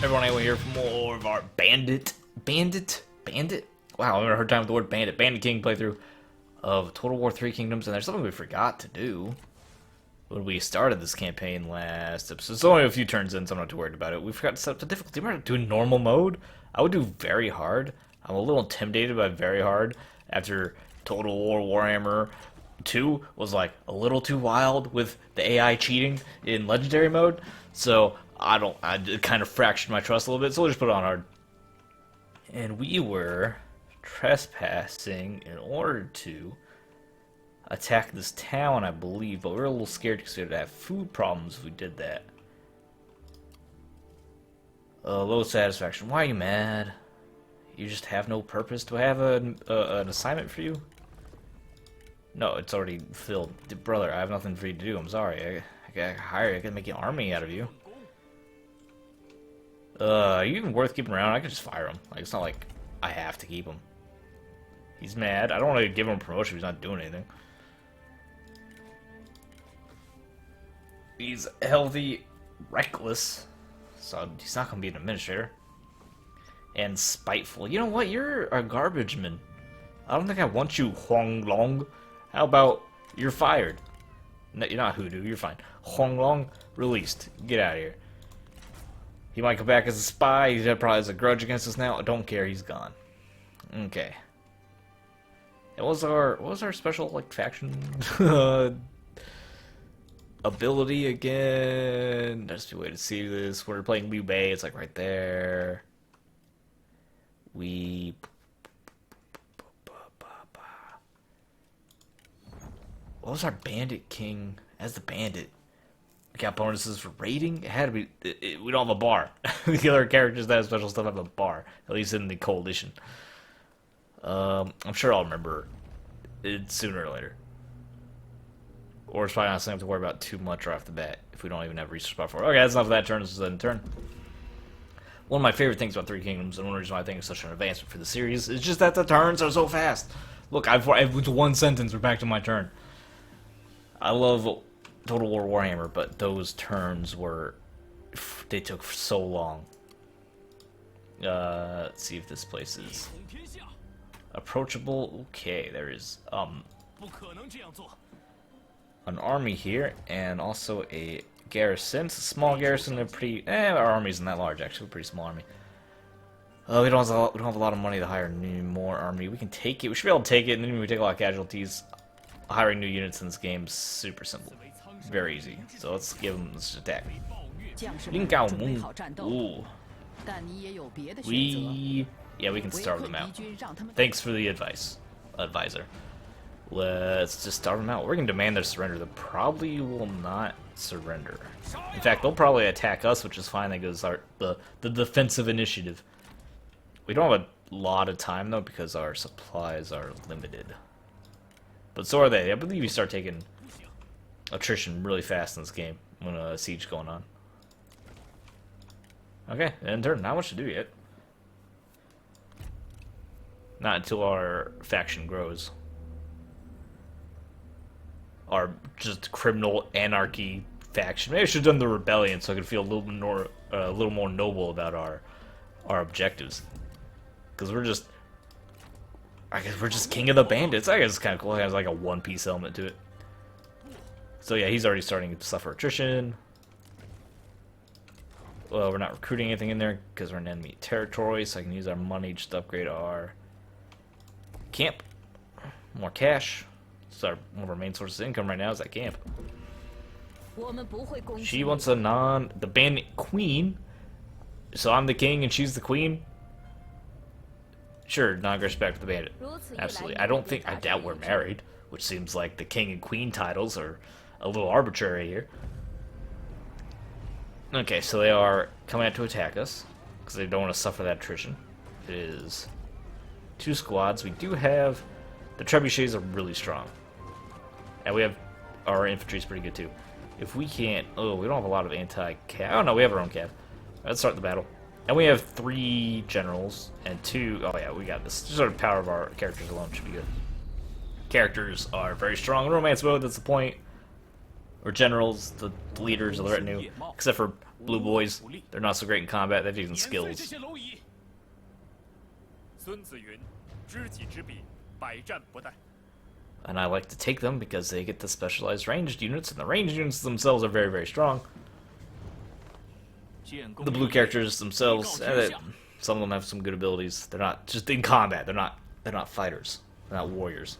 everyone, anyway, here for more of our Bandit. Wow, I've never heard time with the word Bandit. Bandit King playthrough of Total War 3 Kingdoms, and there's something we forgot to do when we started this campaign last episode. It's only a few turns in, so I'm not too worried about it. We forgot to set up the difficulty. We're doing normal mode. I would do very hard. I'm a little intimidated by very hard after Total War Warhammer 2 was like a little too wild with the AI cheating in legendary mode. So it kind of fractured my trust a little bit, so we'll just put it on hard. And we were trespassing in order to attack this town, I believe, but we were a little scared because we would have food problems if we did that. Low satisfaction. Why are you mad? You just have no purpose? Do I have an assignment for you? No, it's already filled. Brother, I have nothing for you to do. I'm sorry. I can make an army out of you. Are you even worth keeping around? I could just fire him. Like, it's not like I have to keep him. He's mad. I don't want to give him a promotion if he's not doing anything. He's healthy, reckless, so he's not going to be an administrator. And spiteful. You know what? You're a garbage man. I don't think I want you, Huang Long. How about you're fired? No, you're not Hoodoo. You're fine. Huang Long, released. Get out of here. He might come back as a spy. He probably has a grudge against us now. I don't care. He's gone. Okay. What was our special like faction ability again? There's a way to see this. We're playing Liu Bei. It's like right there. What was our Bandit King as the Bandit? We got bonuses for raiding? It had to be... we don't have a bar. The other characters that have special stuff have a bar. At least in the Coalition. I'm sure I'll remember it sooner or later. Or it's probably not something I have to worry about too much right off the bat if we don't even have a research spot for it. Okay, that's enough of that turn. This is the turn. One of my favorite things about Three Kingdoms, and one reason why I think it's such an advancement for the series, is just that the turns are so fast. Look, with one sentence, we're back to my turn. I love Total War Warhammer, but those turns they took so long. Let's see if this place is approachable. Okay, there is an army here, and also a garrison. It's a small garrison. They're pretty. Our army isn't that large, actually. We're a pretty small army. We don't have a lot of money to hire any more army. We can take it. We should be able to take it, and then we take a lot of casualties. Hiring new units in this game is super simple, very easy. So let's give them this attack. Ooh. We can starve them out. Thanks for the advice, advisor. Let's just starve them out. We're gonna demand their surrender. They probably will not surrender. In fact, they'll probably attack us, which is fine. That goes the defensive initiative. We don't have a lot of time though because our supplies are limited. But so are they. I believe you start taking attrition really fast in this game when a siege going on. Okay, end turn. Not much to do yet. Not until our faction grows. Our just criminal anarchy faction. Maybe I should have done the rebellion so I could feel a little more noble about our objectives. Because I guess we're just king of the bandits. I guess it's kind of cool. It has like a one-piece element to it. So yeah, he's already starting to suffer attrition. Well, we're not recruiting anything in there because we're in enemy territory, so I can use our money just to upgrade our camp. More cash. So one of our main sources of income right now is that camp. She wants the bandit queen. So I'm the king and she's the queen. Sure, non-aggression back to the bandit. Absolutely. I doubt we're married, which seems like the king and queen titles are a little arbitrary here. Okay, so they are coming out to attack us because they don't want to suffer that attrition. It is 2 squads. We do have the trebuchets are really strong, and we have our infantry is pretty good too. If we can't, we don't have a lot of anti-cav. Oh no, we have our own cav. Let's start the battle. And we have 3 generals and 2. Oh yeah, we got this. Just sort of power of our characters alone should be good. Characters are very strong in romance mode. That's the point. or generals, the leaders of the retinue, except for blue boys. They're not so great in combat. They're using skills. And I like to take them because they get the specialized ranged units, and the ranged units themselves are very, very strong. The blue characters themselves, some of them have some good abilities. They're not just in combat. They're not fighters. They're not warriors.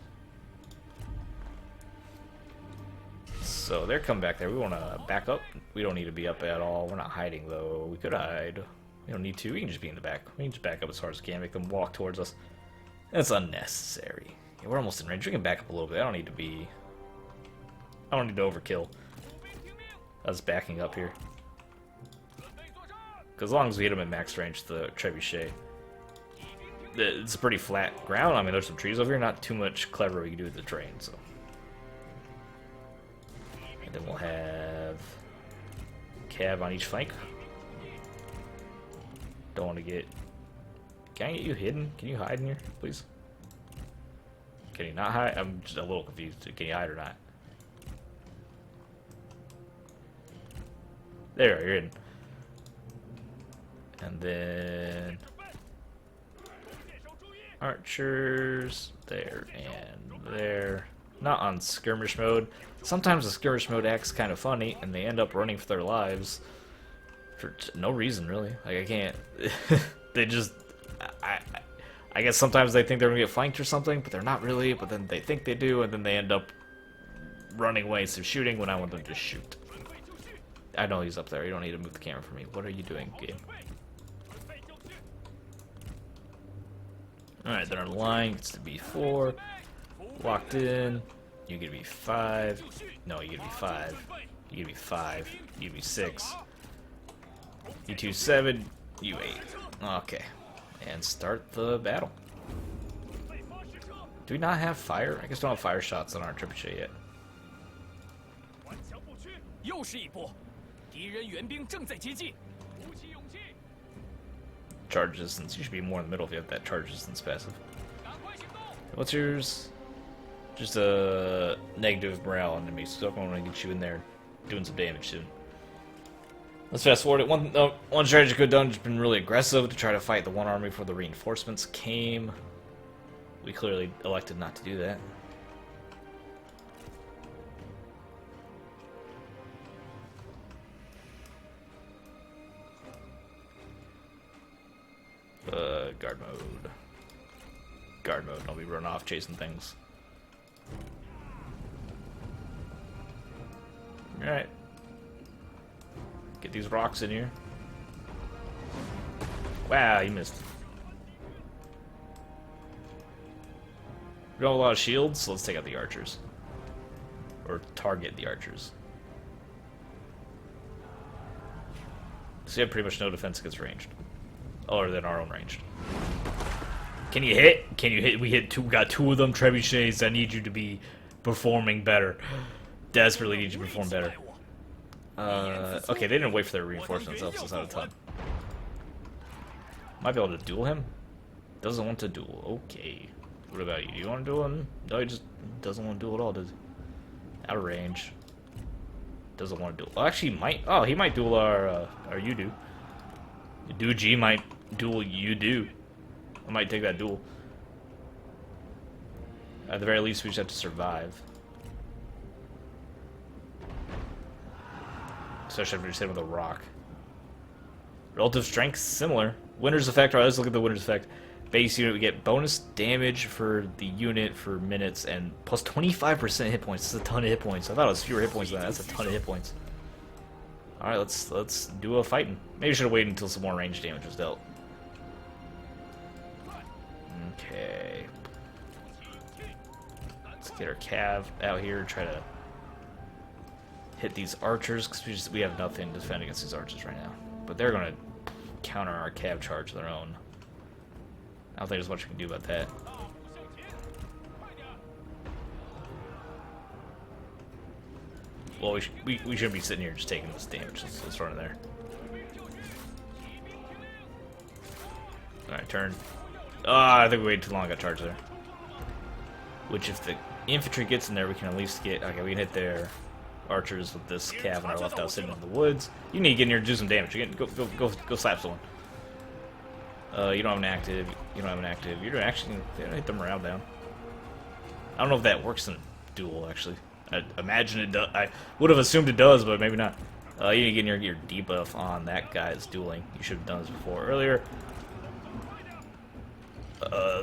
So they're coming back there. We want to back up. We don't need to be up at all. We're not hiding though. We could hide. We don't need to. We can just be in the back. We can just back up as far as we can. Make them walk towards us. That's unnecessary. Yeah, we're almost in range. We can back up a little bit. I don't need to overkill. I was backing up here. Because as long as we hit them at max range, the trebuchet. It's a pretty flat ground. I mean, there's some trees over here. Not too much clever we can do with the terrain, so. And then we'll have Cav on each flank. Don't want to get... Can I get you hidden? Can you hide in here, please? Can you not hide? I'm just a little confused. Can you hide or not? There, you're hidden. And then... Archers, there and there. Not on skirmish mode. Sometimes the skirmish mode acts kind of funny, and they end up running for their lives. For no reason, really. Like, I can't... They just... I guess sometimes they think they're gonna get flanked or something, but they're not really, but then they think they do, and then they end up running away instead of shooting when I want them to shoot. I know he's up there. You don't need to move the camera for me. What are you doing, game? Alright, they're on line. It's to B4. Locked in. You get B5. No, you get B5. You get B5. You get B6. U2 7. U8. Okay. And start the battle. Do we not have fire? I guess we don't have fire shots on our trebuchet yet. Charge distance. You should be more in the middle if you have that charge distance passive. What's yours? Just a negative morale on enemies. So I'm going to get you in there doing some damage soon. Let's fast forward it. One strategy could have done has been really aggressive to try to fight the one army before the reinforcements came. We clearly elected not to do that. Guard mode. Guard mode. Don't be running off chasing things. Alright. Get these rocks in here. Wow, you missed. We don't have a lot of shields, so let's take out the archers. Or target the archers. So you have pretty much no defense against ranged. Other than our own ranged. Can you hit? Can you hit? We got two of them trebuchets. I need you to be performing better. Desperately need you to perform better. Okay, they didn't wait for their reinforcements. That's not a ton. Might be able to duel him. Doesn't want to duel. Okay. What about you? Do you want to duel him? No, he just doesn't want to duel at all, does he? Out of range. Doesn't want to duel. Well, actually, he might. Oh, he might duel our Udo. Duji might duel Udo. I might take that duel. At the very least, we just have to survive. Especially if we just hit with a rock. Relative strength, similar. Winner's effect, alright, let's look at the winner's effect. Base unit, we get bonus damage for the unit for minutes and plus 25% hit points. That's a ton of hit points. I thought it was fewer hit points than that. That's a ton of hit points. Alright, let's do a fighting. Maybe I should have waited until some more range damage was dealt. Okay. Let's get our cav out here, try to hit these archers, because we have nothing to defend against these archers right now. But they're going to counter our cav charge of their own. I don't think there's much we can do about that. Well, we shouldn't be sitting here just taking this damage. Let's run in there. Alright, turn. I think we waited too long. I got charged there. Which, if the infantry gets in there, we can at least get... Okay, we can hit there. archers with this cav on our left out sitting in the woods. You need to get in here and do some damage. Go slap someone. You don't have an active. You don't have an active. You're actually gonna hit the morale down. I don't know if that works in a duel, actually. I imagine it does. I would have assumed it does, but maybe not. You need to get your debuff on that guy that's dueling. You should have done this before earlier.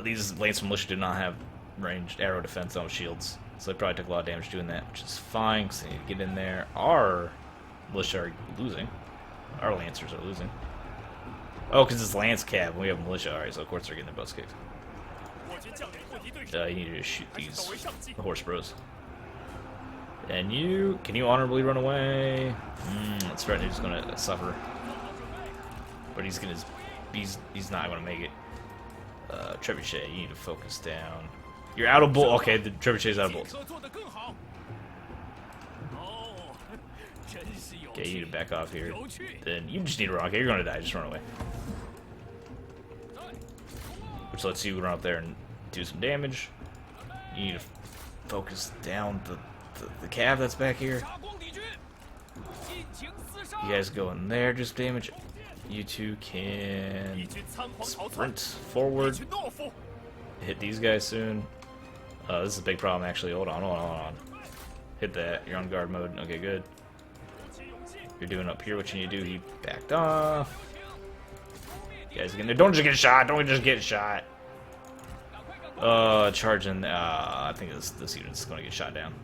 These Lance Militia did not have ranged arrow defense on shields, so they probably took a lot of damage doing that, which is fine, because they need to get in there. Our Militia are losing. Our Lancers are losing. Oh, because it's Lance Cav, and we have Militia. Alright, so of course they're getting their butts kicked. You need to shoot these horse bros. And you, can you honorably run away? That's threatening. He's gonna suffer, but he's not gonna make it. Trebuchet, you need to focus down. You're out of bull. Okay, the Trebuchet's out of bullets. Okay, you need to back off here. Then you just need to run. Okay, you're gonna die. Just run away. Which lets you run up there and do some damage. You need to focus down the cav that's back here. You guys go in there, just damage. You two can sprint forward. Hit these guys soon. This is a big problem, actually. Hold on. Hit that. You're on guard mode. Okay, good. You're doing up here what you need to do. He backed off. You guys get there. Don't just get shot. Don't just get shot. Charging. I think this unit's going to get shot down.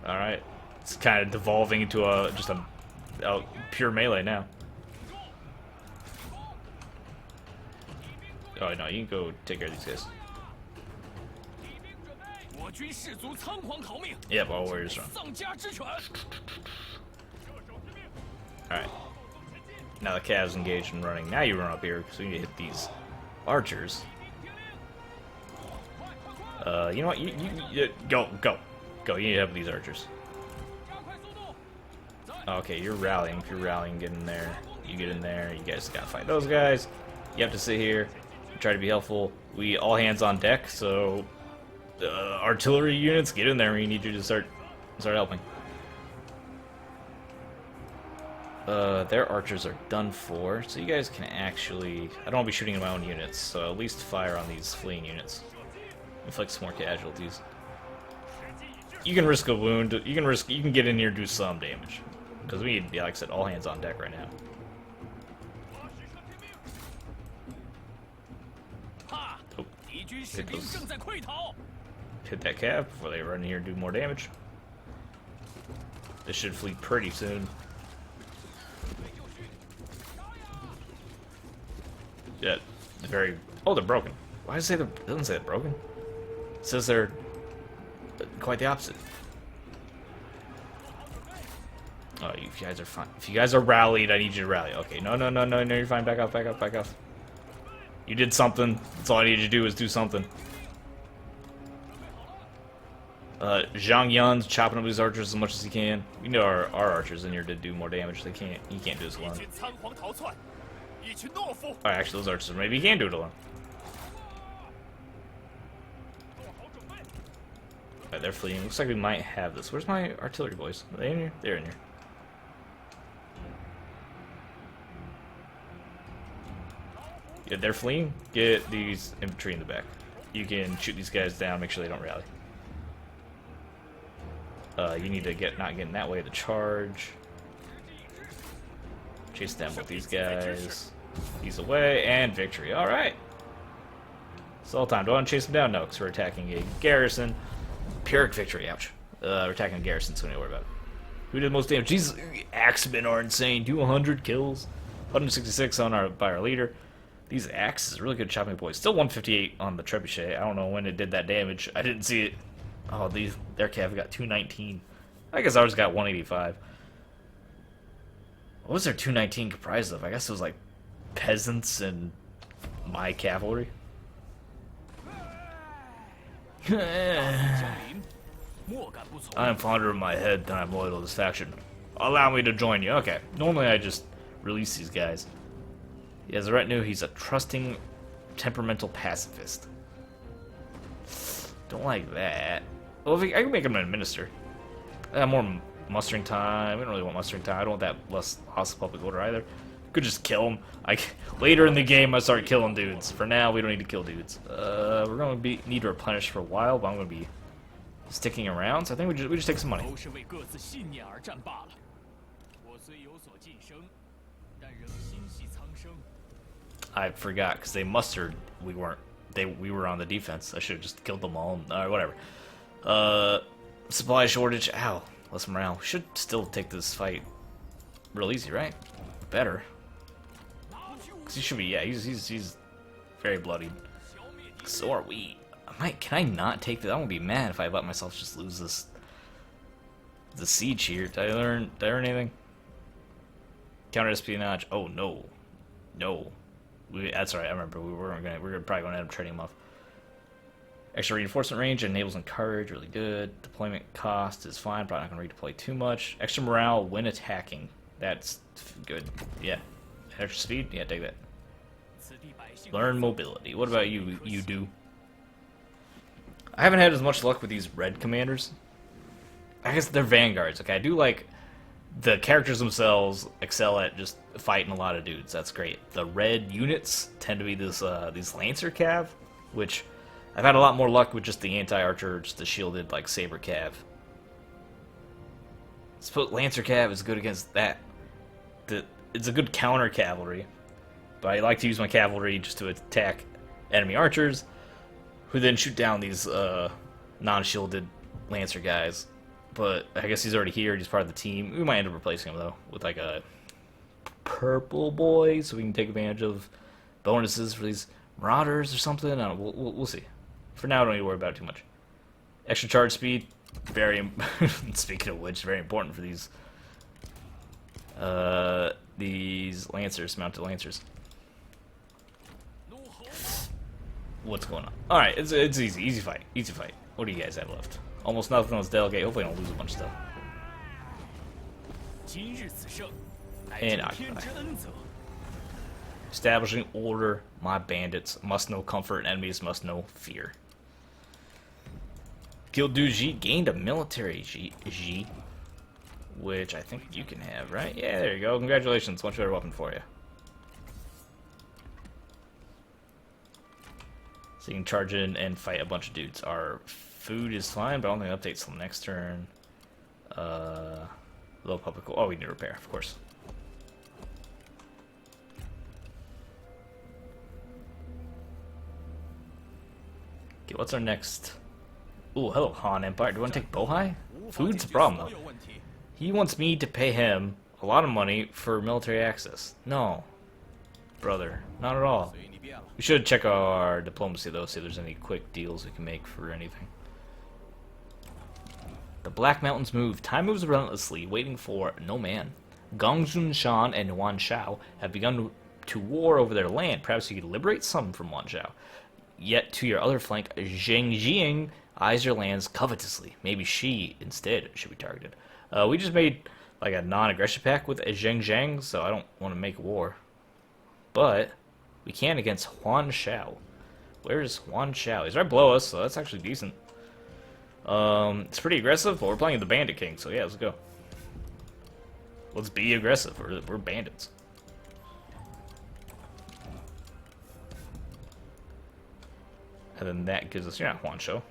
Alright. It's kind of devolving into just a pure melee now. Oh no, you can go take care of these guys. Yep, all warriors run. Alright. Now the Cav's engaged and running. Now you run up here, so you need to hit these archers. You know what? You go. You need to have these archers. Okay, you're rallying. If you're rallying, get in there. You get in there. You guys gotta fight those guys. You have to sit here, try to be helpful. We all hands on deck, so artillery units, get in there. We need you to start helping. Their archers are done for, so you guys can actually. I don't want to be shooting at my own units, so at least fire on these fleeing units. Inflict some more casualties. You can risk a wound. You can get in here and do some damage. Because we need, like I said, all hands on deck right now. Oh, hit that cav before they run here and do more damage. This should fleet pretty soon. Yeah, oh, they're broken. Why does it say it doesn't say they're broken? It says they're quite the opposite. Oh, you guys are fine. If you guys are rallied, I need you to rally. Okay, no, you're fine. Back off. You did something. That's all I need you to do is do something. Zhang Yun's chopping up these archers as much as he can. We know our archers in here to do more damage. He can't do this alone. Alright, actually, those archers, maybe he can do it alone. Alright, they're fleeing. Looks like we might have this. Where's my artillery boys? Are they in here? They're in here. Yeah, they're fleeing. Get these infantry in the back. You can shoot these guys down, make sure they don't rally. You need to not get in that way to charge. Chase down with these guys. These away, and victory. Alright. It's all time. Do I want to chase them down? No, because we're attacking a garrison. Pyrrhic victory, ouch. We're attacking a garrison, so we don't worry about it. Who did the most damage? These axemen are insane. Do 100 kills. 166 by our leader. These axes, really good chopping boys. Still 158 on the trebuchet. I don't know when it did that damage. I didn't see it. Oh, their cav got 219. I guess ours got 185. What was their 219 comprised of? I guess it was like peasants and my cavalry. I am fonder of my head than I'm loyal to this faction. Allow me to join you. Okay. Normally I just release these guys. He has a retinue. He's a trusting, temperamental pacifist. Don't like that. Well, I can make him an minister. More mustering time. We don't really want mustering time. I don't want that less loss of public order either. Could just kill him. Later in the game, I start killing dudes. For now, we don't need to kill dudes. We're going to need to replenish for a while, but I'm going to be sticking around. So I think we just take some money. I forgot because they mustered. We weren't. We were on the defense. I should have just killed them all. Whatever. Supply shortage. Ow. Less morale. We should still take this fight real easy, right? Better. Cause he should be. Yeah, he's very bloodied. So are we. Can I not take this? I'm gonna be mad if I let myself just lose the siege here. Did I learn anything? Counter espionage. Oh no, no. That's right. I remember we're probably gonna end up trading him off. Extra reinforcement range enables encourage. Really good. Deployment cost is fine. Probably not gonna redeploy too much. Extra morale when attacking. That's good. Yeah. Extra speed. Yeah, take that. Learn mobility. What about you? You do. I haven't had as much luck with these red commanders. I guess they're vanguards. Okay, I do like the characters themselves excel at just fighting a lot of dudes. That's great. The red units tend to be these Lancer Cav, which I've had a lot more luck with just the anti-archer, just the shielded like Saber Cav. Suppose Lancer Cav is good against that. It's a good counter cavalry, but I like to use my cavalry just to attack enemy archers, who then shoot down these non-shielded Lancer guys. But I guess he's already here. He's part of the team. We might end up replacing him though with like a purple boy, so we can take advantage of bonuses for these marauders or something. I don't know, we'll see. For now, I don't need to worry about it too much. Extra charge speed, very. Speaking of which, very important for these Lancers, mounted Lancers. What's going on? All right, it's easy fight. What do you guys have left? Almost nothing. Let's delegate. Hopefully, I don't lose a bunch of stuff. And occupy. Establishing order. My bandits must know comfort, and enemies must know fear. Gilduji gained a military G, which I think you can have, right? Yeah, there you go. Congratulations. Much better weapon for you. So you can charge in and fight a bunch of dudes. Our food is fine, but I don't think it updates till next turn. Low public. Oh, we need to repair, of course. Okay, what's our next? Ooh, hello, Han Empire. Do you want to take Bohai? Food's a problem, though. He wants me to pay him a lot of money for military access. No. Brother, not at all. We should check our diplomacy, though, see if there's any quick deals we can make for anything. The Black Mountains move. Time moves relentlessly, waiting for no man. Gongsun Shan and Yuan Shao have begun to war over their land. Perhaps you could liberate some from Yuan Shao. Yet, to your other flank, Zheng Jing eyes your lands covetously. Maybe she, instead, should be targeted. We just made, like, a non-aggression pact with Zheng Zhang, so I don't want to make war. But we can against Huan Shao. Where's Huan Shao? He's right below us, so that's actually decent. It's pretty aggressive, but we're playing the Bandit King, so yeah, let's go. Let's be aggressive. We're bandits. And then that gives us, you're not Huan Shao.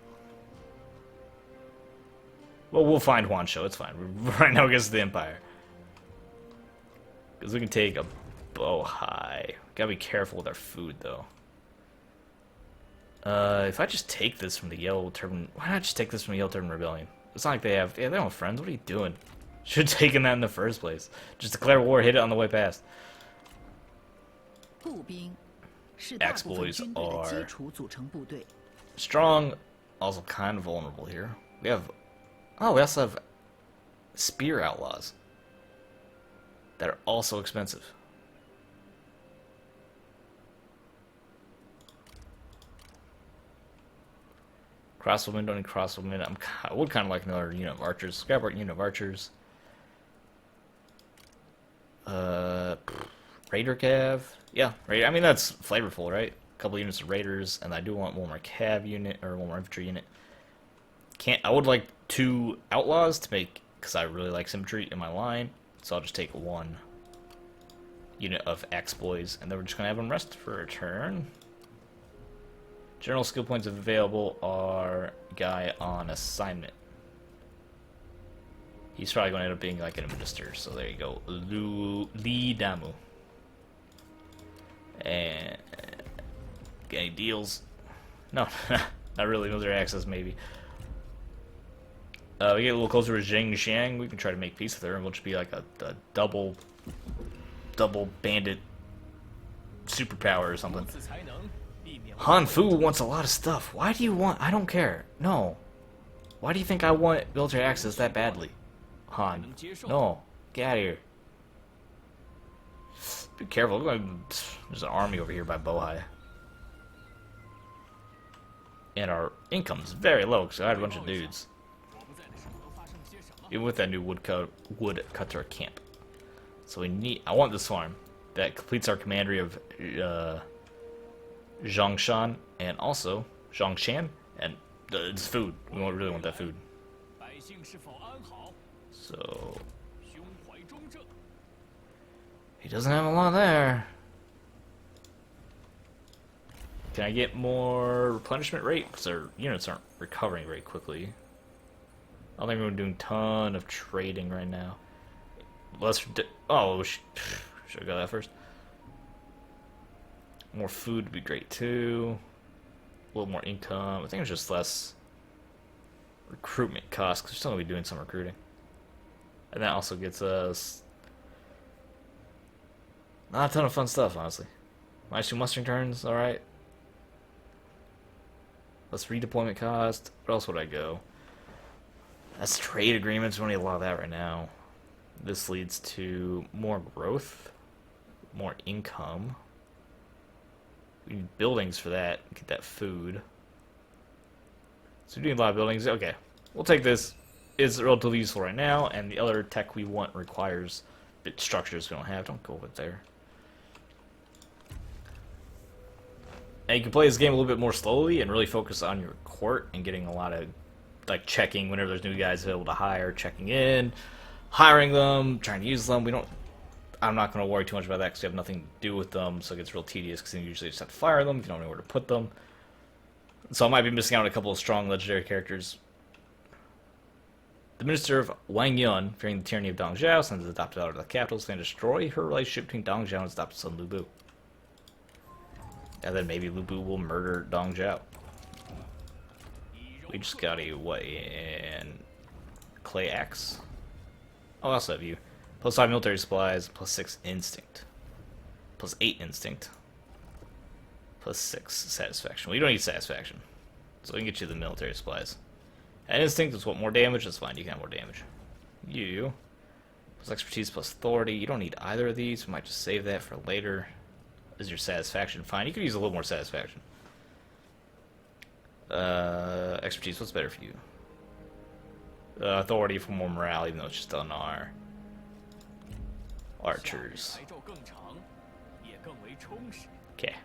Well, we'll find Huan Shao, it's fine. We're right now against the Empire. Because we can take a Bohai. Gotta be careful with our food, though. If I just take this from the Yellow Turban... Why not just take this from the Yellow Turban Rebellion? It's not like they have... Yeah, they don't have friends. What are you doing? Should have taken that in the first place. Just declare war, hit it on the way past. Axe boys are strong, also kind of vulnerable here. We have... Oh, we also have spear outlaws that are also expensive. Crossbowmen, don't need crossbowmen. I would kind of like another unit of archers. Scrap our unit of archers. Raider Cav. Yeah, Raider. I mean, that's flavorful, right? A couple units of Raiders, and I do want one more Cav unit, or one more infantry unit. Can't. I would like 2 outlaws to make, because I really like symmetry in my line. So I'll just take 1 unit of X-Boys, and then we're just gonna have them rest for a turn. General skill points available are guy on assignment. He's probably going to end up being like an minister, so there you go. Lee Damu. And get any deals? No, not really. Military access, maybe. We get a little closer to Zheng Xiang. We can try to make peace with her, and we'll just be like a double bandit superpower or something. Han Fu wants a lot of stuff. Why do you want? I don't care. No. Why do you think I want military access that badly? Han. No. Get out of here. Be careful. There's an army over here by Bohai. And our income's very low because I had a bunch of dudes. Even with that new woodcutter camp. So we need. I want this farm. That completes our commandery of Zhongshan and also Zhongshan, and it's food. We really want that food. So he doesn't have a lot there. Can I get more replenishment rate? Because our units aren't recovering very quickly. I don't think we're doing a ton of trading right now. Oh, should I go that first? More food would be great too. A little more income. I think it's just less recruitment costs because we're still going to be doing some recruiting. And that also gets us not a ton of fun stuff, honestly. Minus 2 mustering turns, alright. Less redeployment cost. What else would I go? That's trade agreements. We don't need a lot of that right now. This leads to more growth, more income. We need buildings for that. Get that food. So we need a lot of buildings. Okay, we'll take this. It's relatively useful right now, and the other tech we want requires bit structures we don't have. Don't go over there. And you can play this game a little bit more slowly and really focus on your court and getting a lot of like checking whenever there's new guys available to hire, checking in, hiring them, trying to use them. I'm not going to worry too much about that because we have nothing to do with them, so it gets real tedious because then you usually just have to fire them if you don't know where to put them. So I might be missing out on a couple of strong legendary characters. The Minister of Wang Yun, fearing the tyranny of Dong Zhao, sends his adopted daughter to the capital to destroy her relationship between Dong Zhao and his adopted son Lu Bu. And then maybe Lu Bu will murder Dong Zhao. We just got a clay axe. Oh, I also have you. Plus 5 military supplies, plus 6 instinct. Plus 8 instinct. Plus 6 satisfaction. Well, you don't need satisfaction. So we can get you the military supplies. And instinct is what, more damage? That's fine, you can have more damage. You. Plus expertise, plus authority. You don't need either of these. We might just save that for later. Is your satisfaction fine? You could use a little more satisfaction. Expertise, what's better for you? Authority for more morale, even though it's just on our archers. Okay.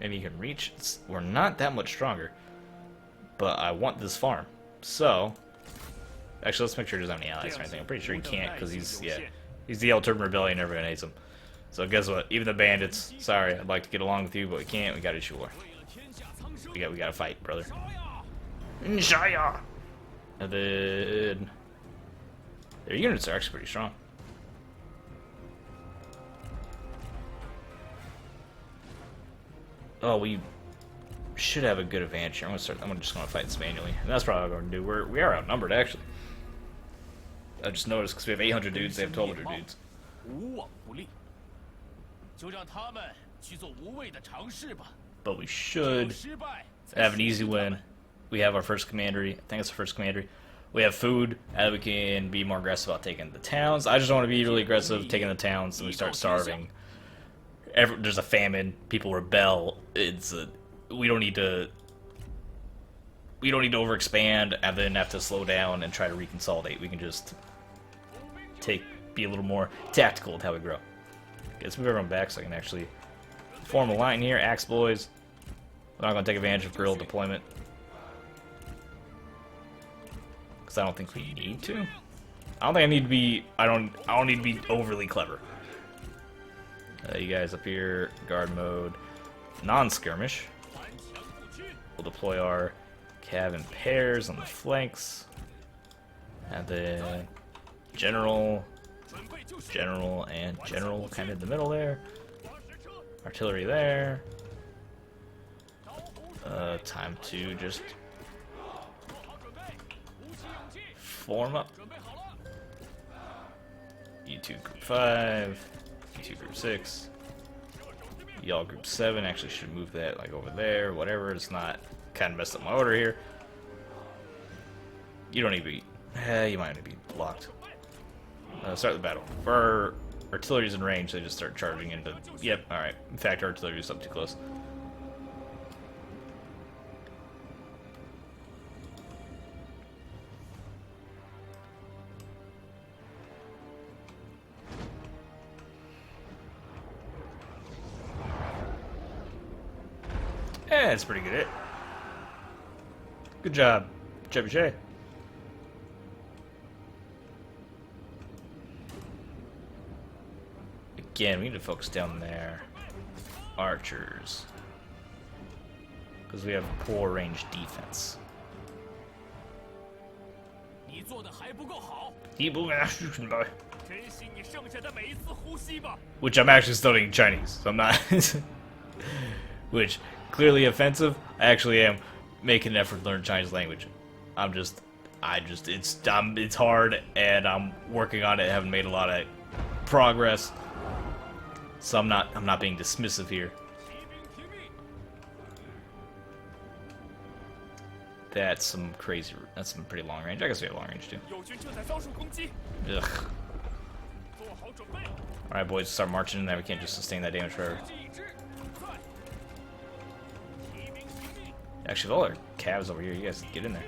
Maybe you can reach. We're not that much stronger, but I want this farm. So, actually, let's make sure he doesn't have any allies or anything. I'm pretty sure he can't because he's the El Turban Rebellion. Everyone hates him. So guess what? Even the bandits. Sorry, I'd like to get along with you, but we can't. We got issue war. We got to fight, brother. Nshaya! And then their units are actually pretty strong. Oh, we should have a good advantage here. I'm just gonna fight this manually, and that's probably what I'm gonna do. We are outnumbered actually. I just noticed because we have 800 dudes, they have 1,200 dudes. But we should have an easy win. We have our first commandery. I think it's the first commandery. We have food, and we can be more aggressive about taking the towns. I just don't want to be really aggressive taking the towns, and we start starving. There's a famine. People rebel. We don't need to overexpand and then have to slow down and try to reconsolidate. We can just be a little more tactical with how we grow. Okay, let's move everyone back so I can actually form a line here. Axe boys. We're not going to take advantage of guerrilla deployment. Because I don't think we need to. I don't think I need to be... I don't need to be overly clever. You guys up here, guard mode, non-skirmish. We'll deploy our cav in pairs on the flanks. And then general, general, and general kind of in the middle there. Artillery there. Time to just form up. U2 group 5, U2 group 6, y'all group 7. Actually should move that like over there, whatever. It's not kind of messed up my order here. You don't need to be, you might need to be blocked. Start the battle. If our artillery's in range, they just start charging into, yep, alright. In fact, our artillery's up too close. Yeah, that's pretty good hit. Good job, Trebuchet. Again, we need to focus down there. Archers. Because we have poor range defense. Which I'm actually studying Chinese, so I'm not. Which, clearly offensive. I actually am making an effort to learn Chinese language. It's hard, and I'm working on it. I haven't made a lot of progress, so I'm not being dismissive here. That's some pretty long range. I guess we have long range too. Ugh. Alright, boys, start marching in there. We can't just sustain that damage forever. Actually, all our calves over here, you guys get in there.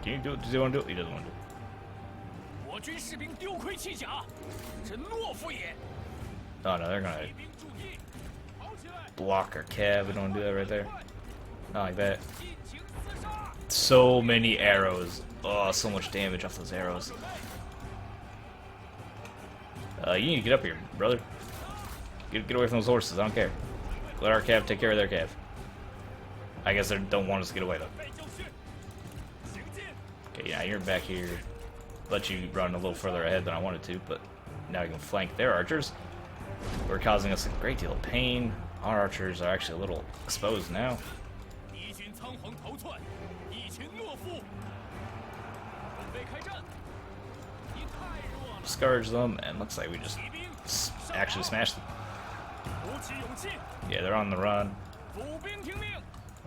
Can you do it? Does he want to do it? He doesn't want to do it. Oh no, they're gonna block our cav. We don't do that right there. Not like that. So many arrows. Oh, so much damage off those arrows. You need to get up here, brother. Get away from those horses. I don't care. Let our cav take care of their cav. I guess they don't want us to get away though. Okay, yeah, you're back here. Let you run a little further ahead than I wanted to, but now you can flank their archers. We're causing us a great deal of pain. Our archers are actually a little exposed now. Discourage them, and looks like we just actually smashed them. Yeah, they're on the run.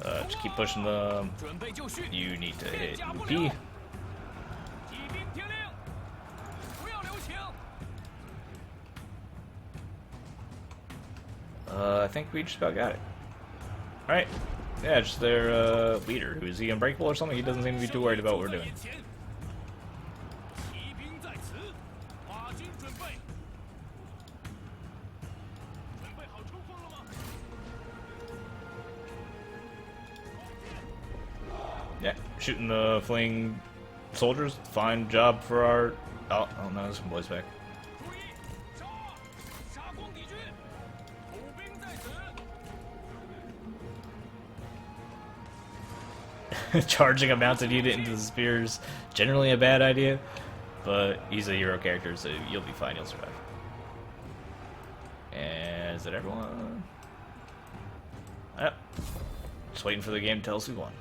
Just keep pushing them. You need to hit UP. I think we just about got it. Alright. Yeah, just their leader. Who is he, unbreakable or something? He doesn't seem to be too worried about what we're doing. Yeah, shooting the fleeing soldiers. Fine job for our... Oh no, there's some boys back. Charging a mounted unit into the spears, generally a bad idea, but he's a hero character, so you'll be fine, you'll survive. And is that everyone? Yep. Just waiting for the game to tell us we won.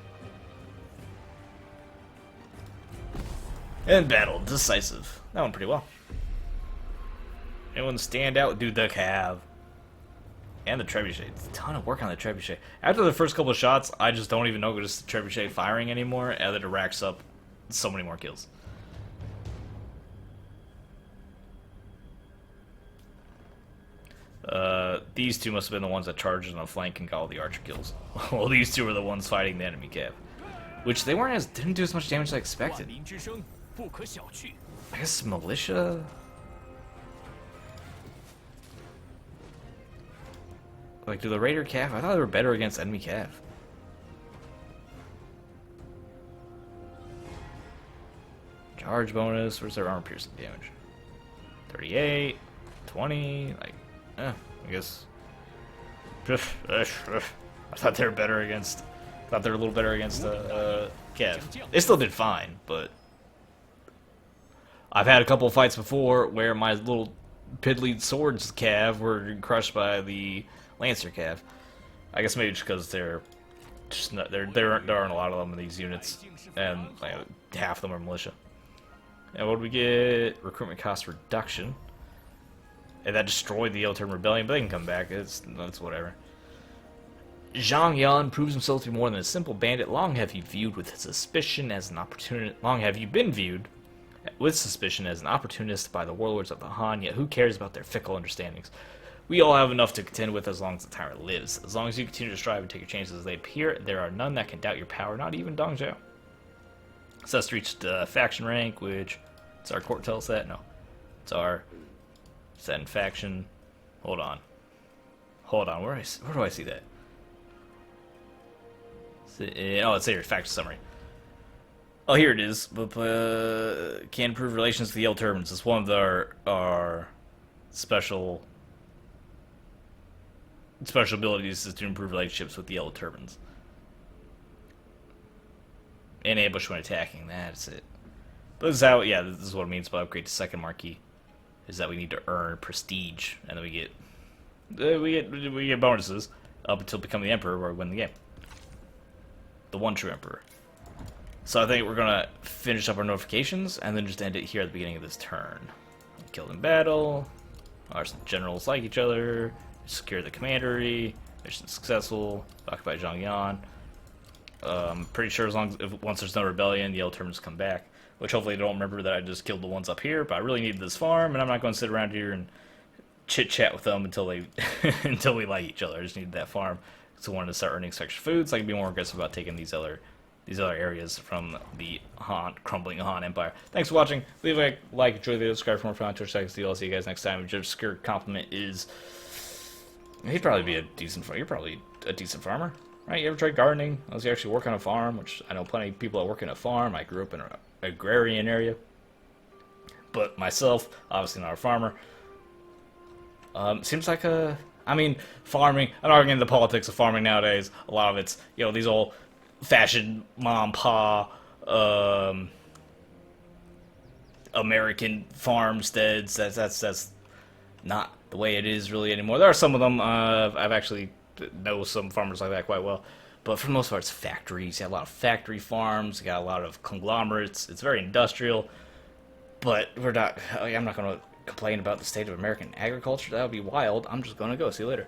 And battle, decisive. That went pretty well. Anyone stand out? Dude, the cav. And the trebuchet. It's a ton of work on the trebuchet. After the first couple of shots, I just don't even notice the trebuchet firing anymore, and then it racks up so many more kills. These two must have been the ones that charged on the flank and got all the archer kills. Well, these two were the ones fighting the enemy cav. Which they didn't do as much damage as I expected. I guess militia? Like, do the Raider cav? I thought they were better against enemy cav. Charge bonus, where's their armor piercing damage? 38, 20, like, I guess. I thought they were better against, thought they were a little better against cav. They still did fine, but I've had a couple of fights before where my little piddly swords cav were crushed by the Lancer cav. I guess maybe just because they're just not, there aren't a lot of them in these units, and like, half of them are militia. And what do we get? Recruitment cost reduction. And that destroyed the Yellow Turban Rebellion, but they can come back. That's whatever. Zhang Yan proves himself to be more than a simple bandit. Long have you viewed with suspicion as an opportunist. Long have you been viewed with suspicion as an opportunist by the warlords of the Han. Yet who cares about their fickle understandings? We all have enough to contend with as long as the tyrant lives. As long as you continue to strive and take your chances as they appear, there are none that can doubt your power. Not even Dong Zhao. Sus reached faction rank, which it's our Courtel set. No, it's our set in faction. Hold on. Where do I see that? Oh, it's your faction summary. Oh, here it is. Can improve relations with the Yellow Turbans. It's one of our special abilities is to improve relationships with the Yellow Turbans. And ambush when attacking. That's it. But this is how, yeah, this is what it means by upgrade to second marquee. Is that we need to earn prestige, and then we get bonuses up until become the Emperor or win the game. The one true Emperor. So I think we're gonna finish up our notifications and then just end it here at the beginning of this turn. Killed in battle. Our generals like each other. Secure the commandery. Mission successful. Occupy Zhangyan. I'm pretty sure once there's no rebellion, the Yellow Turbans come back. Which hopefully they don't remember that I just killed the ones up here, but I really need this farm, and I'm not going to sit around here and chit-chat with them until they until we like each other. I just need that farm because I wanted to start earning some extra food so I can be more aggressive about taking these other areas from the crumbling Han Empire. Thanks for watching. Leave a like, enjoy the video, subscribe for more fun on Twitch. I'll see you guys next time. Your obscure compliment is he'd probably be a decent farmer. You're probably a decent farmer, right? You ever tried gardening? Unless you actually work on a farm, which I know plenty of people that work in a farm. I grew up in an agrarian area, but myself, obviously not a farmer. Seems like farming. I'm not getting into the politics of farming nowadays. A lot of it's, these old-fashioned mom pa American farmsteads. That's not the way it is really anymore. There are some of them. I've actually know some farmers like that quite well. But for the most part, it's factories. You got a lot of factory farms. You got a lot of conglomerates. It's very industrial. But I'm not going to complain about the state of American agriculture. That would be wild. I'm just going to go. See you later.